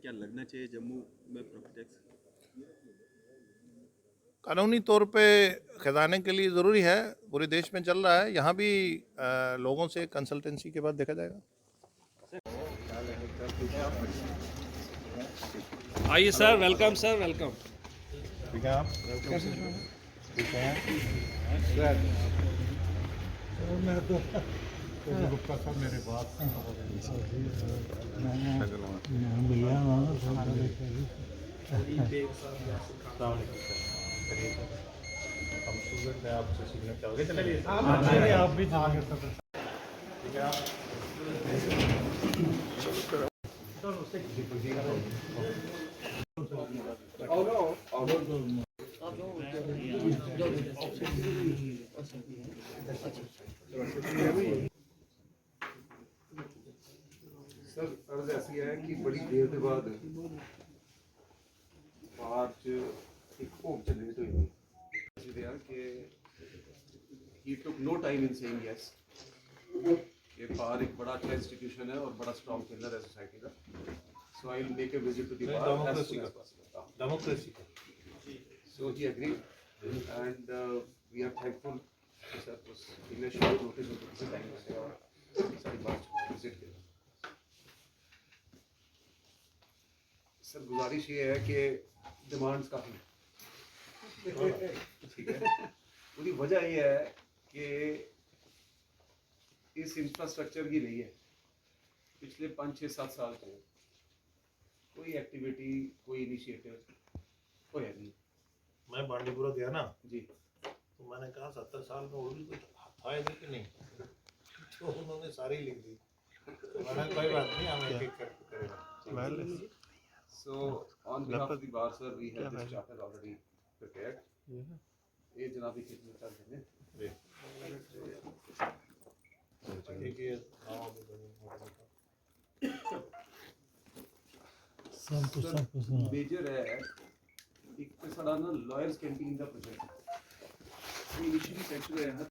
क्या लगना चाहिए जम्मू में प्रॉपर्टी टैक्स? कानूनी तौर पे खिदाने के लिए ज़रूरी है, पूरे देश में चल रहा है, यहाँ भी लोगों से कंसल्टेंसी के बाद देखा जाएगा। आइए sir, welcome sir, welcome. Gupta साहब मेरे बात हम स्टूडेंट हैं, आपसे सीखना चाहोगे? चलिए आप भी जाएंगे सब, ठीक है? सर अर्ज ऐसी है कि बड़ी देर के बाद बाहर एक भोग जनरेट हुई कि he took no time in saying yes कि बाहर एक बड़ा अच्छा इंस्टीट्यूशन है और बड़ा स्ट्रॉन्ग पिलर है सोसाइटी का, so I will make a visit to the bar as soon as possible. Democracy का So he agreed and we are thankful कि सर उस इन्हें शॉर्ट नोटिस में किसी टाइम से और सारी बात विजिट किया। सर गुजारिश ये है कि डिमांड्स काफ़ी ठीक है, उसकी वजह ये है कि इस इंफ्रास्ट्रक्चर की नहीं है पिछले 5-6-7 साल से कोई एक्टिविटी, कोई इनिशिएटिव कोई है नहीं। मैं बांडीपुरा गया ना जी, तो मैंने कहा 70 साल में और भी कुछ था इधर कि नहीं, तो उन्होंने सारी लिख दी। तो मैंने कोई बात नहीं, हम एक एक करके करेंगे। so on behalf of the bar sir we have this charter already prepared. ये जनाबी खिदमत कर देंगे। ठीक है, नाम अभी मेजर है एक तो साड़ा ना लॉयर्स कैंटीन का प्रोजेक्ट ये इनिशियली सेंक्शन होया है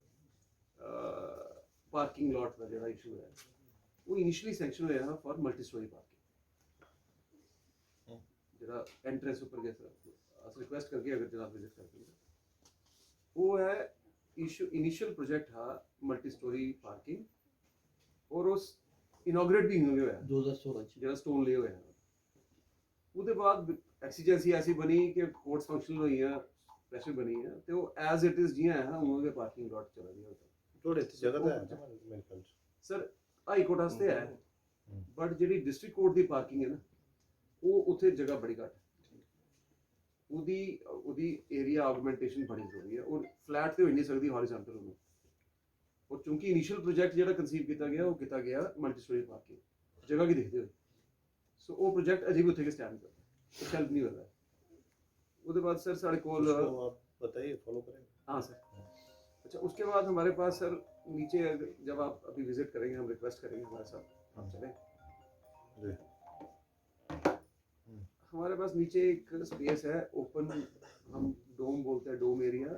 पार्किंग लॉट का जो इशू है वो इनिशियली सेंक्शन होया है फॉर मल्टी स्टोरी पार्किंग जरा एंट्रेंस ऊपर गया सर अस रिक्वेस्ट करके अगर जनाब विजिट करके वो है इशू इनिशियल प्रोजेक्ट था मल्टी स्टोरी पार्किंग और उस इनॉग्रेट भी हो गया 2016 जरा स्टोन ले होया ਉਹਦੇ ਬਾਅਦ ਐਕਸੀਜੈਂਸੀ ऐसी बनी कि कोर्ट्स फंक्शनल हुई है, प्रेशर बनी है तो एज इट इज जियां है उन्हों के पार्किंग लॉट चला गया थोड़े जगह तो है मेरे ख्याल सर हाई कोर्ट वास्ते है बट ਜਿਹੜੀ डिस्ट्रिक्ट कोर्ट ਦੀ ਪਾਰਕਿੰਗ ਹੈ ਨਾ ਉਹ ਉੱਥੇ ਜਗ੍ਹਾ ਬੜੀ ਘੱਟ ਹੈ ਉਹਦੀ ਏਰੀਆ ਆਗਮੈਂਟੇਸ਼ਨ ਬੜੀ ਜ਼ਰੂਰੀ ਹੈ ਔਰ ਫਲੈਟ ਤੇ ਹੋ ਨਹੀਂ ਸਕਦੀ ਹੌਰੀਜ਼ੌਂਟਲ ਨੂੰ ਔਰ ਚੂੰਕਿ ਇਨੀਸ਼ੀਅਲ ਪ੍ਰੋਜੈਕਟ ਜਿਹੜਾ ਕਨਸੀਵ ਕੀਤਾ ਗਿਆ ਉਹ ਕੀਤਾ ਗਿਆ ਮਲਟੀ ਸਟੋਰੀ ਪਾਰਕਿੰਗ ਜਗ੍ਹਾ ਕੀ ਦੇਖਦੇ ਹੋਏ सो वो प्रोजेक्ट अजीब उत्थे के स्टैंड करता है हेल्प नहीं होता उसके बाद सर साढ़े कोल आप बताइए फॉलो करेंगे। हाँ सर अच्छा उसके बाद हमारे पास सर नीचे जब आप अभी विजिट करेंगे हम रिक्वेस्ट करेंगे हमारे साथ आप चलें हमारे पास नीचे एक स्पेस है ओपन हम डोम बोलते हैं डोम एरिया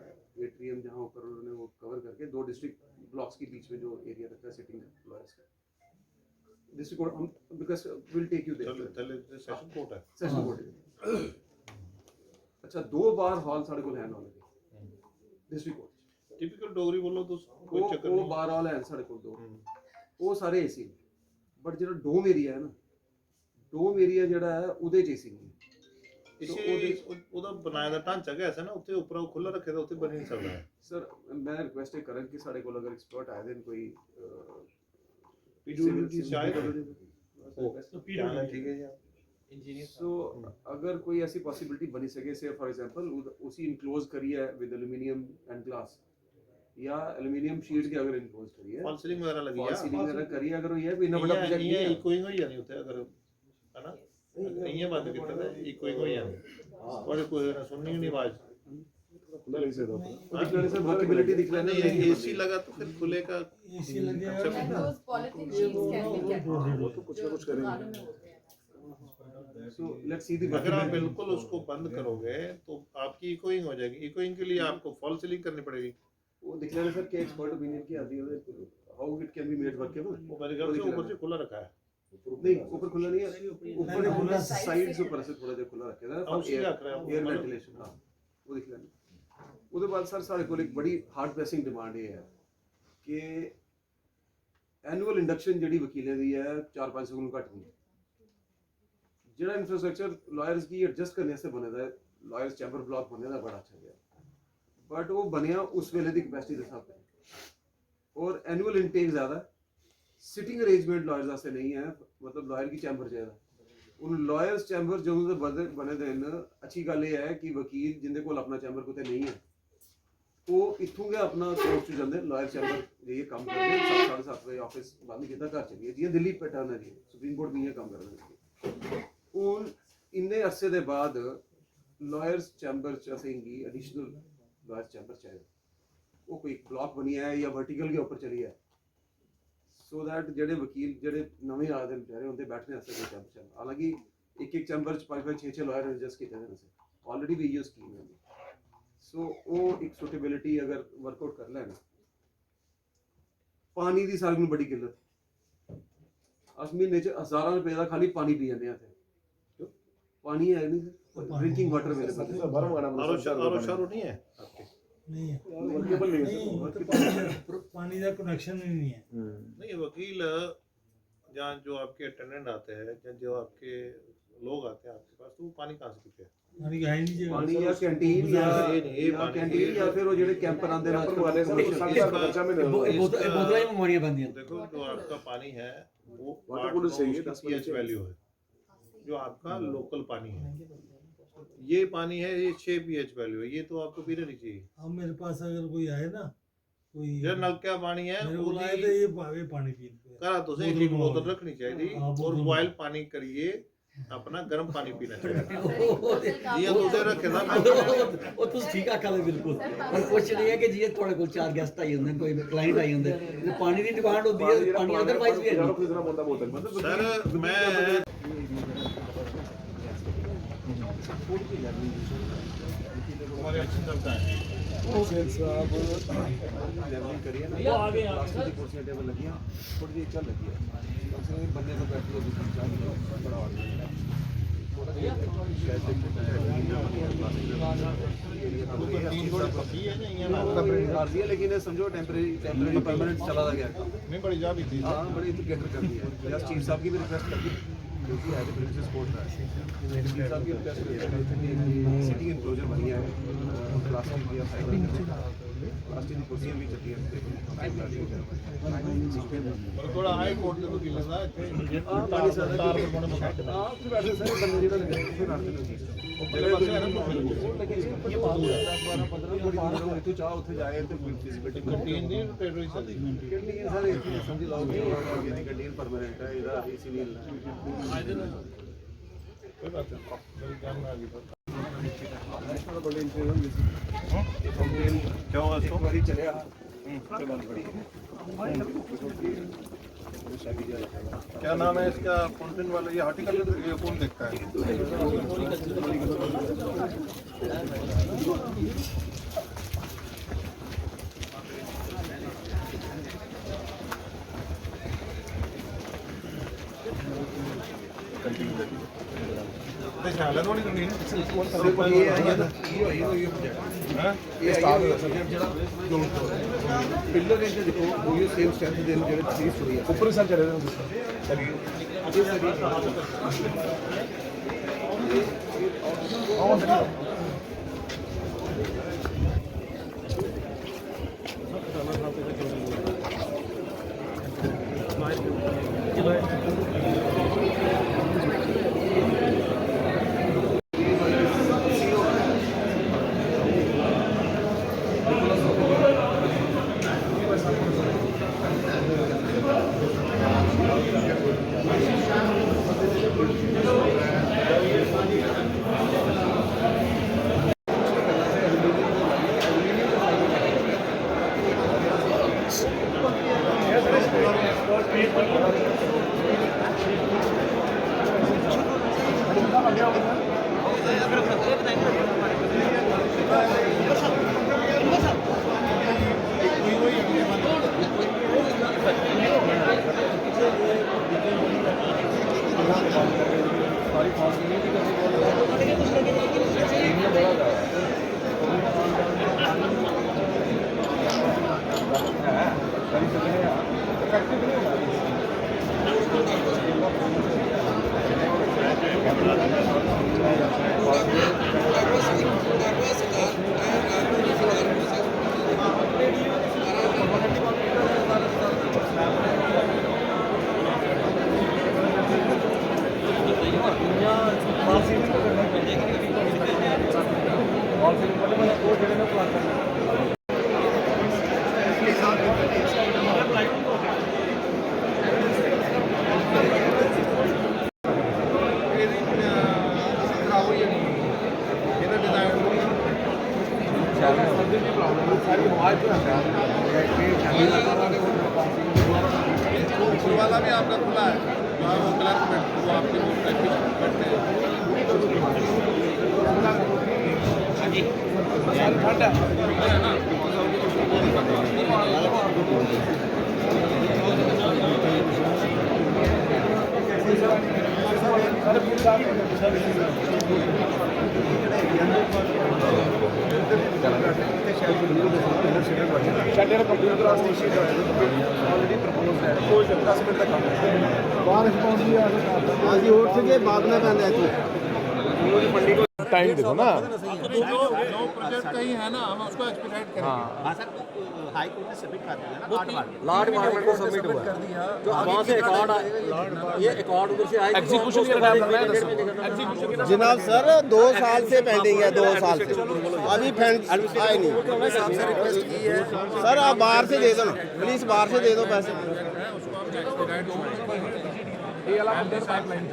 एट्रियम जहाँ ऊपर उन्होंने वो कवर करके 2 डिस्ट्रिक्ट ब्लॉक्स के बीच में जो एरिया रखा है सिटिंग लॉयर्स का district court because we'll take you there session court है सेशन कोर्ट अच्छा 2 बार हॉल साढ़े को हैन already district court typical Dogri बोलो तो कोई चक्कर नहीं वो बार हॉल है साढ़े को 2 वो सारे एसी बट जो डोम एरिया है ना डोम एरिया ਜਿਹੜਾ ਹੈ ਉਹਦੇ ਚ ਏਸੀ ਨਹੀਂ ਇਸੇ ਉਹਦਾ ਬਣਾਇਆ ਦਾ ਢਾਂਚਾ ਕਿਹਾ ਨਾ ਉੱਤੇ ਉੱਪਰ ਉਹ ਖੁੱਲਾ ਰੱਖਿਆ ਤਾਂ ਉੱਤੇ ਬਣ ਨਹੀਂ ਸਕਦਾ ਸਰ ਮੈਂ ਰਿਕੁਐਸਟ ਕਰਾਂ ਕਿ ਸਾਡੇ ਕੋਲ ਅਗਰ ਐਕਸਪਰਟ ਆਏ ਦੇਨ ਕੋਈ पीडब्ल्यूडी शायद तो पीडब्ल्यूडी ठीक है यार इंजीनियर सो अगर कोई ऐसी पॉसिबिलिटी बनी सके से फॉर एग्जांपल उसी इनक्लोज करिए विद एल्युमिनियम एंड ग्लास या एल्युमिनियम शीट के अगर इनक्लोज करिए फॉल सीलिंग वगैरह लगी है सीलिंग वगैरह करिए अगर ये भी इतना बड़ा प्रोजेक्ट ये इकोइंग हो जानी होता है अगर है ना ये बात करते हैं इकोइंग हो जानी और कोई सुननी नहीं आवाज खुला नहीं सकता दिखलाने से वर्केबिलिटी दिखलाने ये एसी लगा तो फिर खुलेगा एसी लग गया है polythene sheets can be kept वो तो कुछ ना कुछ करेंगे सो लेट्स सी द अगर आप बिल्कुल उसको बंद करोगे तो आपकी इकोइंग हो जाएगी इकोइंग के लिए आपको फॉल सीलिंग करनी पड़ेगी वो दिखलाने सर क्या एक्सपर्ट ओपिनियन की आती है how it can be made workable वो मेरे ख्याल से ऊपर से खुला रखा है नहीं ऊपर खुला नहीं है, ऊपर खुला साइड से ऊपर से थोड़ा जिहा खुला रखे दा एयर वेंटिलेशन। हाँ वो दिख लेना। ਉਹਦੇ ਬਾਅਦ ਸਰ ਸਾਡੇ ਕੋਲ ਇੱਕ ਬੜੀ ਹਾਰਡ ਪ੍ਰੈਸਿੰਗ ਡਿਮਾਂਡ ਇਹ ਹੈ ਕਿ ਐਨੂਅਲ ਇੰਡਕਸ਼ਨ ਜਿਹੜੀ ਵਕੀਲਾਂ ਦੀ ਹੈ 4-5 ਸੌ ਨੂੰ ਘੱਟ ਨਹੀਂ। ਜਿਹੜਾ ਇਨਫਰਾਸਟ੍ਰਕਚਰ ਲਾਇਰਸ ਕੀ ਐਡਜਸਟ ਕਰਨੇ ਵਾਸਤੇ ਬਣੇ ਦਾ ਲਾਇਰਸ ਚੈਂਬਰ ਬਲਾਕ ਬਣੇ ਦਾ ਬੜਾ ਅੱਛਾ ਗਿਆ, ਬਟ ਉਹ ਬਣਿਆ ਉਸ ਵੇਲੇ ਦੀ ਕੈਪੈਸਿਟੀ ਦੇ ਹਿਸਾਬ ਨਾਲ और एनुअल इनटेक ज़्यादा सिटिंग अरेंजमेंट लॉयर्स वास्ते नहीं है, मतलब लॉयर की चैम्बर चाहिए। उन लॉयर्स चैम्बर जो बने दिन अच्छी गल ये है कि वकील जिंदे कोल अपना चैम्बर कुछ नहीं है वो इत्थों गए अपना कोर्ट च जाते लॉयर चैम्बर जाइए काम करते 7-7:30 बजे ऑफिस बंद किया घर चलिए जियां दिल्ली पैटर्न है जी सुप्रीम कोर्ट भी इ'यां काम करना। हूँ इन्ने अरसे के बाद लॉयर्स चैम्बर च असेंगी एडिशनल लॉयर चैम्बर चाहिए, वो कोई ब्लॉक बनी है या वर्टिकल के ऊपर चली है सो दैट जेडे वकील जेडे नवे आए हैं बेचारे उनके बैठने वास्ते कोई चैम्बर चाहिए। हालांकि एक चैम्बर 5-6 लॉयर एडजस्ट किए हैं ऑलरेडी भी ये स्कीम है। सो वो एक सुटेबिलिटी अगर वर्कआउट कर लेना। पानी की सारे को बड़ी किल्लत अस महीने च 1000 रुपए का खाली पानी पी जाते हैं। पानी है नहीं सर, ड्रिंकिंग वाटर नहीं है नहीं है, नहीं पानी का कनेक्शन ही नहीं है। नहीं वकील या जो आपके अटेंडेंट आते हैं या जो आपके लोग आते हैं आपके पास तो वो पानी कहाँ से पीते हैं? पानी का है नहीं जगह। पानी या कैंटीन या कैंटीन या फिर वो जेडे कैंपर आंदे ना वाले बोतलें ही मंगवानियां बनती हैं। देखो जो आपका पानी है वो pH वैल्यू है, जो आपका लोकल पानी है ये पानी है ये 6 pH वैल्यू है, ये तो आपको पीना नहीं चाहिए। अब मेरे पास अगर कोई आए ना कोई जो नलका पानी है मेरे को आए तो ये पानी पी करा तो सही एक बोतल रखनी चाहिए और बॉयल पानी करिए अपना गर्म पानी पीना चाहिए। ये दूसरे रखे ना ਉਹ ਤੁਸੀਂ ਠੀਕ ਆਖਿਆ ਵੇ ਬਿਲਕੁਲ, ਪਰ ਕੁਛ ਨਹੀਂ ਹੈ ਕਿ ਜੀ ਤੁਹਾਡੇ ਕੋਲ 4 ਗੈਸਟ ਆਈ ਹੁੰਦੇ ਕੋਈ ਕਲਾਇੰਟ ਆਈ ਹੁੰਦੇ ਤੇ ਪਾਣੀ ਦੀ ਡਿਮਾਂਡ ਹੁੰਦੀ ਹੈ, ਪਾਣੀ ਅਦਰਵਾਈਜ਼ ਵੀ ਹੈ। सर मैं हमारे अच्छी चलता है लेवलिंग करिए ना वो आगे प्लास्टिक की कुर्सियां टेबल लगी हैं थोड़ी देर चल लगी है कम से कम बंदे तो बैठ लो बड़ा आर्जी है लेकिन समझो टेम्परेरी परमानेंट चला गया नहीं बड़ी जा भी थी। हाँ बड़ी कैटर कर दी है चीफ साहब की भी रिक्वेस्ट कर दी क्योंकि है प्रिंसेस कोर्ट का चीफ साहब की रिक्वेस्ट सिटिंग इनक्लोजर बनी है प्लास्टिक या प्लास्टिक की कुर्सियां भी चलती हैं पर थोड़ा हाई कोर्ट के वकील दा इथे पानी सारा तार पर बने हां फिर बैठे सारे बंदे जेड़ा लगे फिर रास्ते में मेरे पास है ना वो लगे ये 10-12-15 थोड़ी इतो चाह उथे जाए तो फिजिबिलिटी कैंटीन दी पेट्रोल चलती कैंटीन सारे इथे समझ लो कि ये कैंटीन परमानेंट है इधर एसी नहीं है कोई बात नहीं मेरी जान में आ गई क्या हुआ इसको बारी चले क्या नाम है इसका फाउंटेन वाला ये हार्टिकल्चर ये कौन देखता है? पिलर इनके देखो वो ये सेम स्ट्रेंथ दे जेडे 3 स्टोरी है ऊपर सर चले ऊपर वाला भी आपका खुला है, वो क्लर्क में वो आपके वो बैठते हैं। टाइम देखो ना। जो प्रोजेक्ट कहीं है ना, हम उसको एक्सपीडिएट करेंगे। हाई कोर्ट ने सबमिट कर दिया ना लॉ डिपार्टमेंट को सबमिट हुआ जो वहाँ से रिकॉर्ड ये रिकॉर्ड उधर से आए एग्जीक्यूशन के टाइम लग रहा है एग्जीक्यूशन जनाब सर 2 साल से पेंडिंग है, 2 साल से अभी फंड आए नहीं। सर आप बाहर से दे दो ना प्लीज, बाहर से दे दो पैसे। ये वाला पाइपलाइन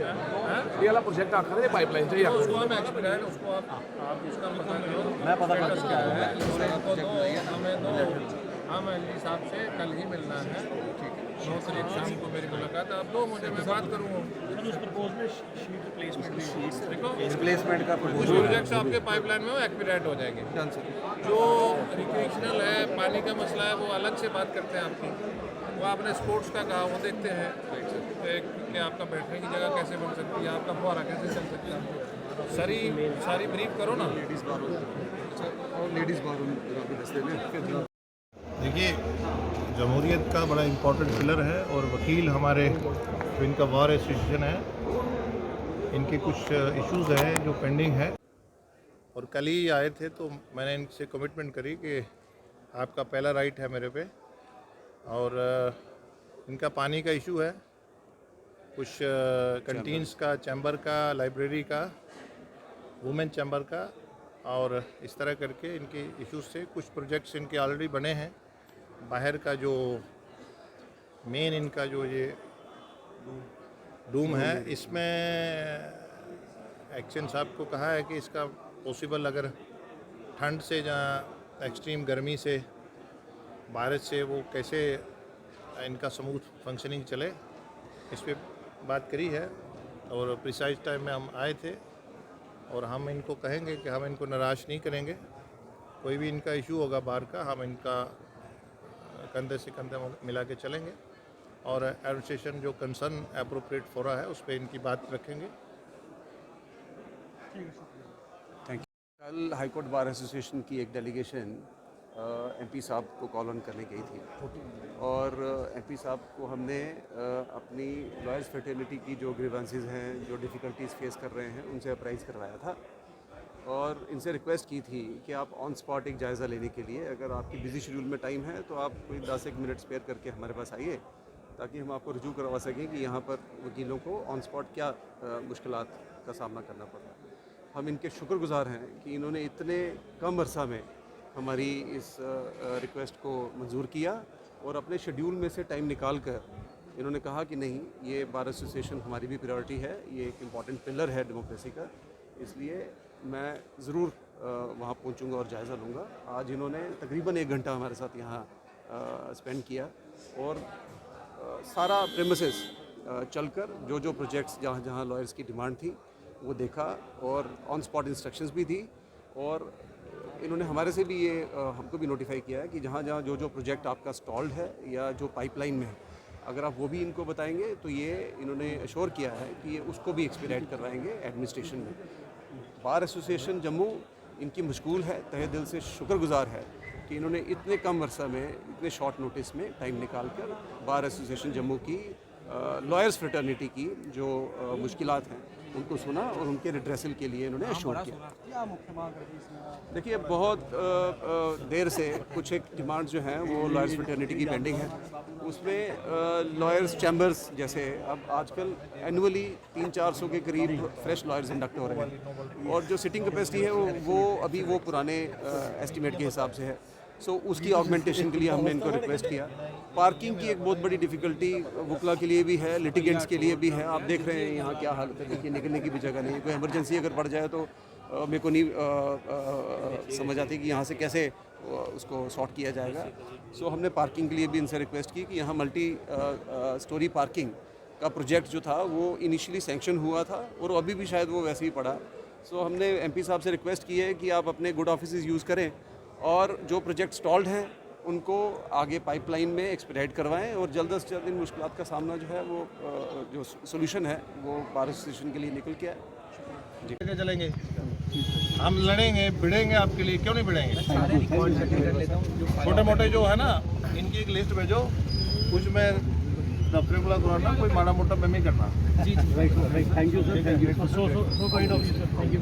ये वाला प्रोजेक्ट आखिर है पाइपलाइन चाहिए उसको हम एक्सपीडिएट, उसको आप उसका पता करो। मैं पता कर चुका हूं। हमें तो हम एलजी साहब से कल ही मिलना है। 9 तारीख शाम को मेरी मुलाकात है। आप दो मुझे, मैं बात करूँगा। रिप्लेसमेंट का प्रोजेक्ट्स आपके पाइपलाइन में वो एक्सपीडिएट हो जाएंगे। जो रिक्रिएशनल है, पानी का मसला है, वो अलग से बात करते हैं आपकी। वो आपने स्पोर्ट्स का कहा, वो देखते हैं कि आपका बैठने की जगह कैसे बन सकती है, आपका फुहारा कैसे चल सकता है। सारी ब्रीफ करो ना। देखिए, जमहूरियत का बड़ा इम्पोर्टेंट पिलर है और वकील हमारे जो इनका बार एसोसिएशन है, इनके कुछ इश्यूज़ हैं जो पेंडिंग है। और कल ही आए थे तो मैंने इनसे कमिटमेंट करी कि आपका पहला राइट है मेरे पे। और इनका पानी का इशू है, कुछ कंटीन्स का, चैम्बर का, लाइब्रेरी का, वुमेन चैम्बर का, और इस तरह करके इनके इश्यूज से कुछ प्रोजेक्ट्स इनके ऑलरेडी बने हैं। बाहर का जो मेन इनका जो ये डूम है, इसमें एक्शन साहब को कहा है कि इसका पॉसिबल अगर ठंड से जहाँ एक्सट्रीम गर्मी से बारिश से वो कैसे इनका स्मूथ फंक्शनिंग चले, इस पर बात करी है। और प्रिसाइज टाइम में हम आए थे और हम इनको कहेंगे कि हम इनको निराश नहीं करेंगे। कोई भी इनका इशू होगा बाहर का, हम इनका कंधे से कंधे मिला के चलेंगे और एडमिनिस्ट्रेशन जो कंसर्न एप्रोप्रिएट फोरा है उस पर इनकी बात रखेंगे। कल हाईकोर्ट बार एसोसिएशन की एक डेलीगेशन एमपी साहब को कॉल ऑन करने गई थी और एमपी साहब को हमने अपनी लॉयर्स फ्रेटर्निटी की जो ग्रीवेंसेस हैं, जो डिफ़िकल्टीज़ फेस कर रहे हैं, उनसे अप्राइज़ करवाया था और इनसे रिक्वेस्ट की थी कि आप ऑन स्पॉट एक जायज़ा लेने के लिए, अगर आपकी बिजी शेड्यूल में टाइम है तो आप कोई 10-1 मिनट स्पेयर करके हमारे पास आइए, ताकि हम आपको रुजू करवा सकें कि यहाँ पर वकीलों को ऑन स्पॉट क्या मुश्किलात का सामना करना पड़ रहा है। हम इनके शुक्रगुजार हैं कि इन्होंने इतने कम अरसा में हमारी इस रिक्वेस्ट को मंजूर किया और अपने शेड्यूल में से टाइम निकाल कर इन्होंने कहा कि नहीं, ये बार एसोसिएशन हमारी भी प्रायोरिटी है, ये एक इम्पॉर्टेंट पिलर है डेमोक्रेसी का, इसलिए मैं ज़रूर वहाँ पहुँचूँगा और जायज़ा लूँगा। आज इन्होंने तकरीबन 1 घंटा हमारे साथ यहाँ स्पेंड किया और सारा प्रेमिसेस चलकर जो प्रोजेक्ट्स जहाँ जहाँ लॉयर्स की डिमांड थी वो देखा और ऑन स्पॉट इंस्ट्रक्शंस भी दी। और इन्होंने हमारे से भी ये हमको भी नोटिफाई किया है कि जहाँ जहाँ जो प्रोजेक्ट आपका स्टॉल्ड है या जो पाइपलाइन में है, अगर आप वो भी इनको बताएंगे तो ये इन्होंने अश्योर किया है कि ये उसको भी एक्सपीडाइट करवाएंगे एडमिनिस्ट्रेशन में। बार एसोसिएशन जम्मू इनकी मशगूल है, तहे दिल से शुक्रगुजार है कि इन्होंने इतने कम वर्षा में, इतने शॉर्ट नोटिस में टाइम निकाल कर बार एसोसिएशन जम्मू की लॉयर्स फ्रेटर्निटी की जो मुश्किलात हैं उनको सुना और उनके रिड्रेसल के लिए इन्होंने अश्योर किया। देखिए बहुत देर से कुछ एक डिमांड जो हैं वो लॉयर्स फ्रेटर्निटी की पेंडिंग है। उसमें लॉयर्स चैम्बर्स जैसे अब आजकल एनुअली 300-400 के करीब फ्रेश लॉयर्स इंडक्ट हो रहे हैं और जो सिटिंग कैपेसिटी है वो अभी वो पुराने एस्टीमेट के हिसाब से है। सो उसकी ऑगमेंटेशन के लिए हमने इनको रिक्वेस्ट किया। पार्किंग की एक बहुत बड़ी डिफ़िकल्टी वकला के लिए भी है, लिटिगेंट्स के लिए भी है। आप देख रहे हैं यहाँ क्या हालत है, देखिए निकलने की भी जगह नहीं है। कोई इमरजेंसी अगर पड़ जाए तो मेरे को नहीं समझ आती कि यहाँ से कैसे उसको सॉर्ट किया जाएगा। सो हमने पार्किंग के लिए भी इनसे रिक्वेस्ट की कि यहाँ मल्टी स्टोरी पार्किंग का प्रोजेक्ट जो था वो इनिशियली सैंक्शन हुआ था और अभी भी शायद वो वैसे ही पड़ा। सो हमने एमपी साहब से रिक्वेस्ट की है कि आप अपने गुड ऑफिसेज यूज़ करें और जो प्रोजेक्ट स्टॉल्ड हैं उनको आगे पाइपलाइन में एक्सपीडाइट करवाएं और जल्द से जल्द इन मुश्किलात का सामना जो है वो जो सोल्यूशन है वो बार एसोसिएशन के लिए निकल के आए। जी चलेंगे, हम लड़ेंगे, भिड़ेंगे आपके लिए, क्यों नहीं भिड़ेंगे। छोटे मोटे जो है ना इनकी एक लिस्ट भेजो, कुछ में दफ्तर खुला कराना, कोई माड़ा मोटा में नहीं करना। जी thank you sir, thank you so kind of you sir, thank you.